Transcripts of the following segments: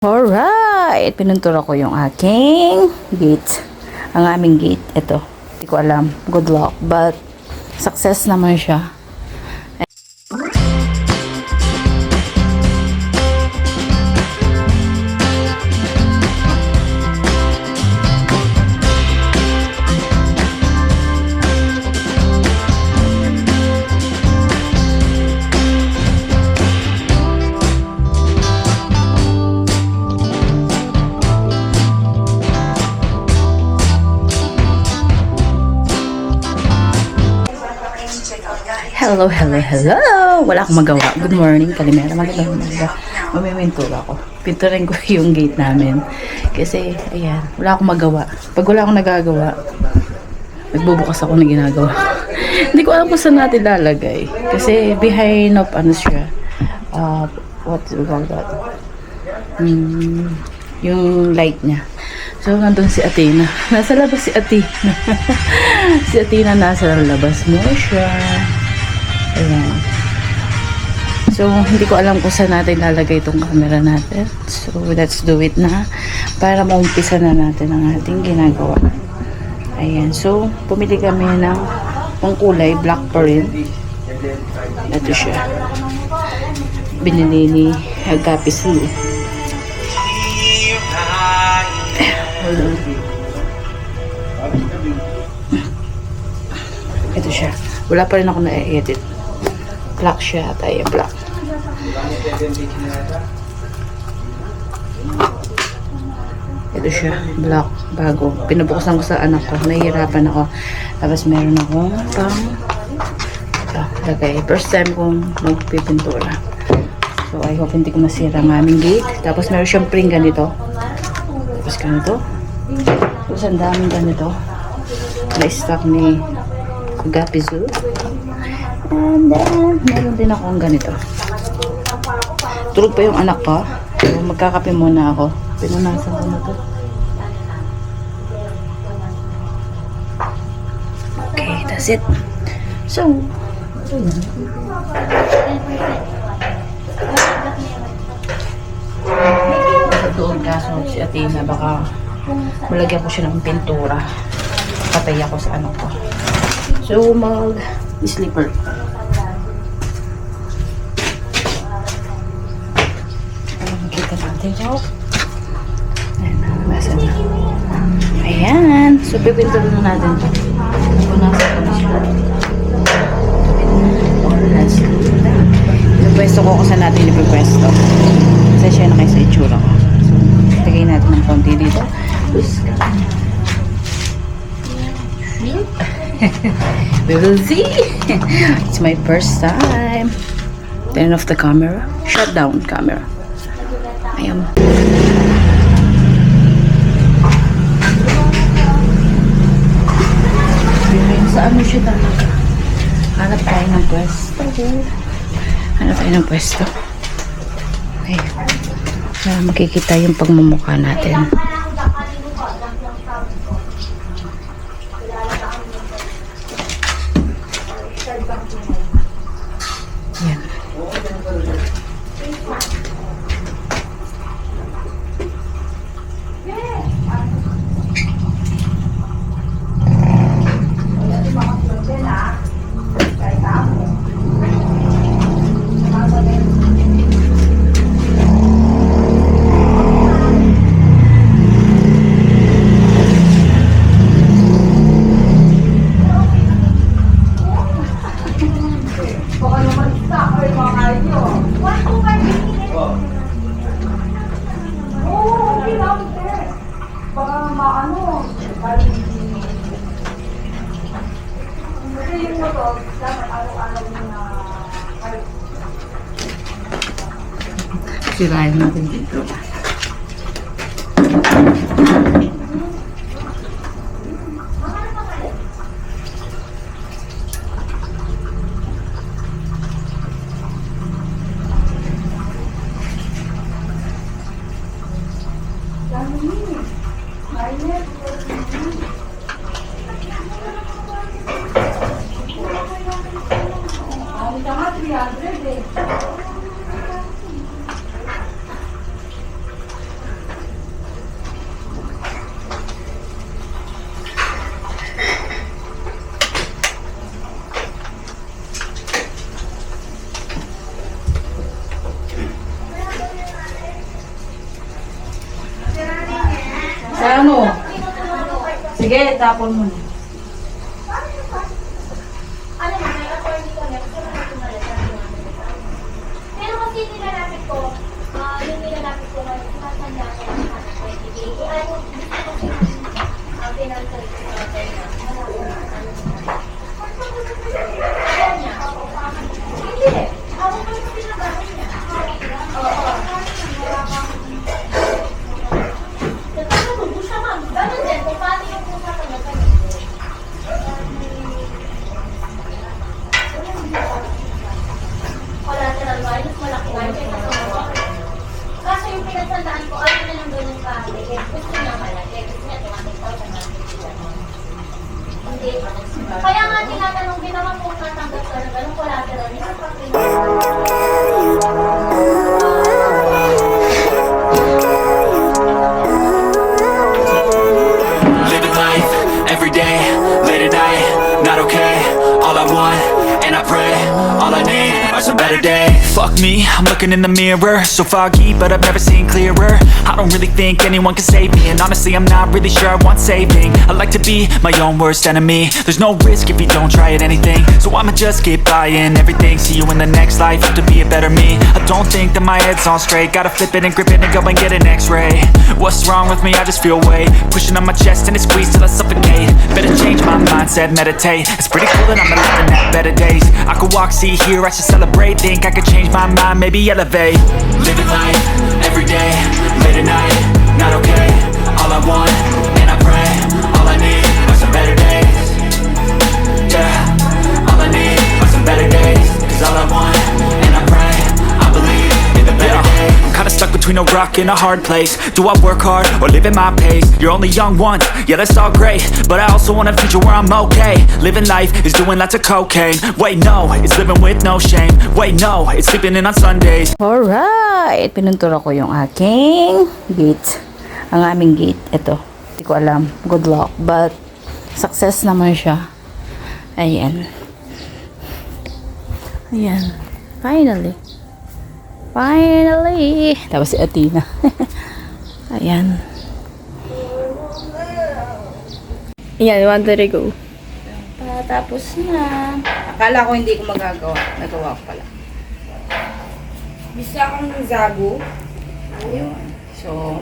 Alright, pinuntura ko yung aking gate. Ang aming gate, ito. Hindi ko alam. Good luck. But, success naman siya. Hello, hello, hello! Wala akong magawa. Good morning, Kalimera. Magandang umaga. Mamimintura ko. Pinturin ko yung gate namin. Kasi, ayan, wala akong magawa. Pag wala akong nagagawa, nagbubukas ako ng ginagawa. Hindi ko alam kung saan natin lalagay. Kasi, behind of, ano siya, what do you call that? Yung light niya. So, nandun si Athena. Nasa labas si Athena. Si Athena nasa labas mo siya. Ayan. So, hindi ko alam kung saan natin lalagay itong camera natin. So, let's do it na. Para maumpisa na natin ang ating ginagawa. Ayan. So, pumili kami ng pangkulay, black pa rin. Ito siya. Binili ni Agapis Lu. Ito siya. Wala pa rin ako na-edit. Black siya. Tayo black. Ito siya. Black. Bago. Pinubukasan ko sa anak ko. Nahihirapan ako. Tapos meron akong lagay. First time kong magpipintura. So I hope hindi ko masira ang aming gate. Tapos meron siyang pring ganito. Tapos ganito. Tapos ang daming ganito. Na-stock ni Gapizu. And then, meron din akong ganito. Tulog pa yung anak ko. So, magkakape muna ako. Pinunasan ko na to. Okay, that's it. So, doon kaso si Athena baka malagyan ko siya ng pintura. Patay ako sa anak ko. So, mag-slipper. Makikita natin ito. Ayan, nasa na. Ayan. So, pipintura na natin ito. Punasan ko na siya. Pipwesto ko kung saan natin ipipwesto. Kasi siya na kayo sa itsura ko. So, tagay natin ng konti dito. We will see. It's my first time. Turn off the camera. Shut down camera. Ayan. Sa ano siya talaga? Hanap tayo ng pwesto. Hanap tayo ng pwesto. Okay. Para makikita yung pagmumukha natin. Yan. Sirahin natin dito. Ano? Sige, tapon mo. Ano mo, may attorney ko next, pero pero kasi nilalapit ko, yung nilalapit ko ngayon, sumasanda ko ng 20 days. Ay, gusto ko yung penalty Hindi. Ako pa yung pinagawa niya. Oo. Nagkakagulo siya, ma'am. Ganun din, kung paano yung pusapan niya ganun. Collateral minus, malaki tayo kaya kasama. Kaso yung pinagsandaan ko, ayaw na lang ganun kahit. Gusto niya malaki. Gusto niya 200,000 na. Hindi. Kaya nga tinatanong din naman kung natanggap ka ng ganun collateral. Hindi ka pa Living life, every day, late at night, not okay. All I want, and I pray, all I need are some better days. Fuck me, I'm looking in the mirror, so foggy, but I've never seen clearer. I don't really think anyone can save me, and honestly I'm not really sure I want saving. I like to be my own worst enemy. There's no risk if you don't try at anything, so I'ma just keep buying everything. See you in the next life, have to be a better me. I don't think that my head's on straight, gotta flip it and grip it and go and get an x-ray. What's wrong with me? I just feel weight pushing on my chest and it squeezes till I suffocate. Better change my mindset, meditate. It's pretty cool that I'm living at better days. I could walk, see, hear, I should celebrate. Think I could change my mind, maybe elevate. Living life, every day, late at night, not okay. All I want, and I pray, all I need are some better days. Yeah, all I need are some better days. Cause all I want, and I pray, I believe in the better days. I'm kinda stuck between a rock and a hard place. Do I work hard or live at my pace? You're only young once, yeah that's all great, but I also want a future where I'm okay. Living life is doing lots of cocaine. Wait no, it's living with no shame. Wait no, it's sleeping in on Sundays. Alright, pinuntura ko yung aking gate. Ang aming gate, ito. Hindi ko alam. Good luck. But, success naman siya. Ayan. Ayan. Finally. Finally! Tapos si Athena. Ayan. Ayan, 1, 2, 3, go. Tapos na. Akala ko hindi ko magagawa. Nagawa ko pala. Bisa kang zago. Ayun. So,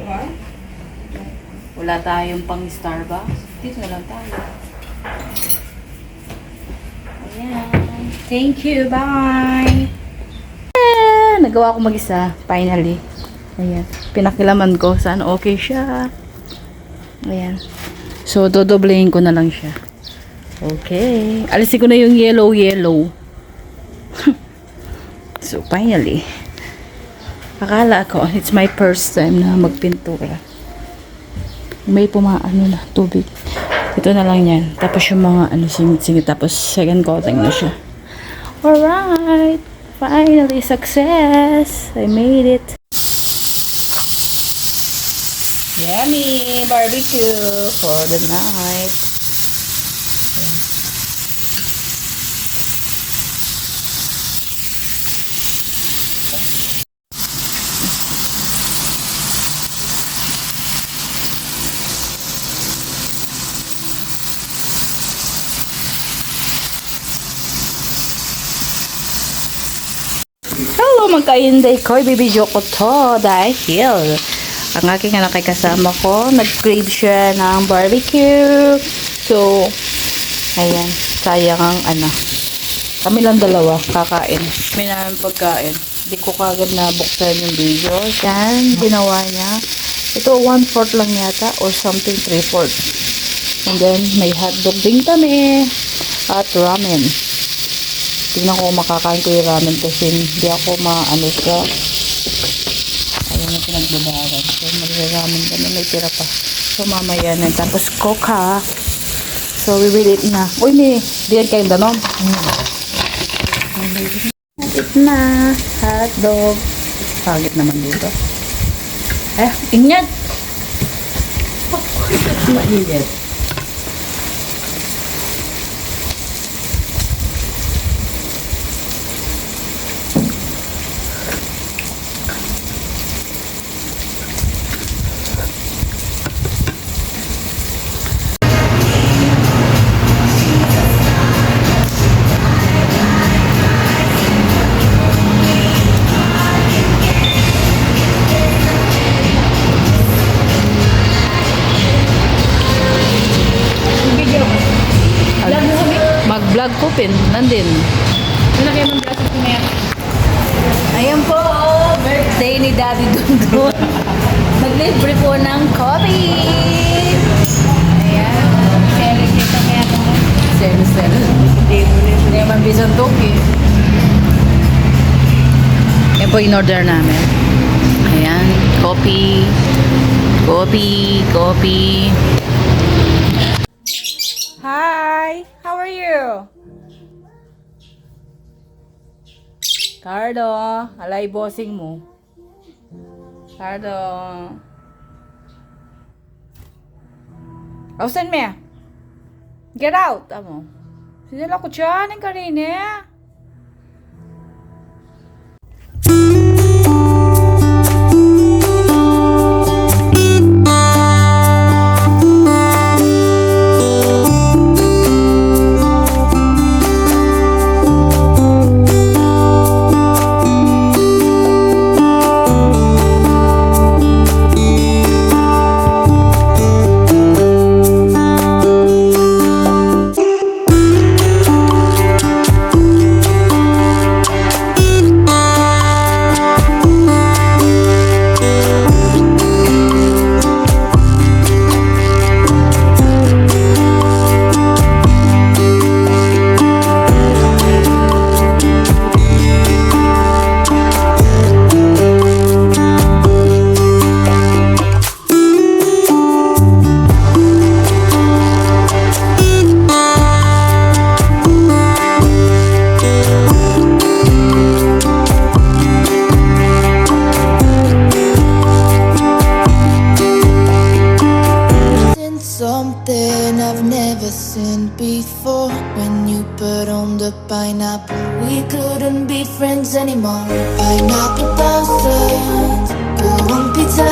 wala tayong pang Starbucks. Dito na lang tayo. Ayan. Thank you. Bye! Nagawa ko mag-isa. Finally. Ayan. Pinakilaman ko. Saan okay siya. Ayan. So, dodoblehin ko na lang siya. Okay. Alisin ko na yung yellow. So, finally. Akala ko, it's my first time na magpintura. May pumaano na, tubig. Ito na lang yan. Tapos yung mga singit-singit. Tapos second coating na siya. Alright. Finally, success. I made it. Yummy barbecue for the night. Hello, magka-inday ko. Ibibidyo ko to dahil ang aking anak ay kasama ko. Nag-crave siya ng barbecue. So, ayan. Sayang ang kami lang dalawa kakain. May namin pagkain. Hindi ko kagad na buksan yung video. Yan, ginawa niya. Ito, 1/4 lang yata or something 3/4. And then, may hotdog din kami. At ramen. Tingnan ko kung makakain ko yung ramen kasi hindi ako siya. Ayun na pinagbabaran. So, mag-ramen kami. May tira pa. So, mamaya na. Tapos, coca. So, we will eat na. Uy, may diyan kayong danon. Eat na. Hotdog. Pagit naman dito. Ingat. Mainit. open. Nandin. Nalagay mo ang braso ko ngayon. Ayan po, birthday ni Daddy Dundun. Naglibre po ng coffee. Ayan. Kaya kita kaya ako. Sel. Hindi man bisan toki. Yan po in-order namin. Ayan, coffee. Hi, how are you? Cardo, alay bossing mo. Cardo. Ausan me. Get out, amo. Sinala ko dyan, ang karine. Something I've never seen before. When you put on the pineapple, we couldn't be friends anymore. Pineapple thousands, go on pizza.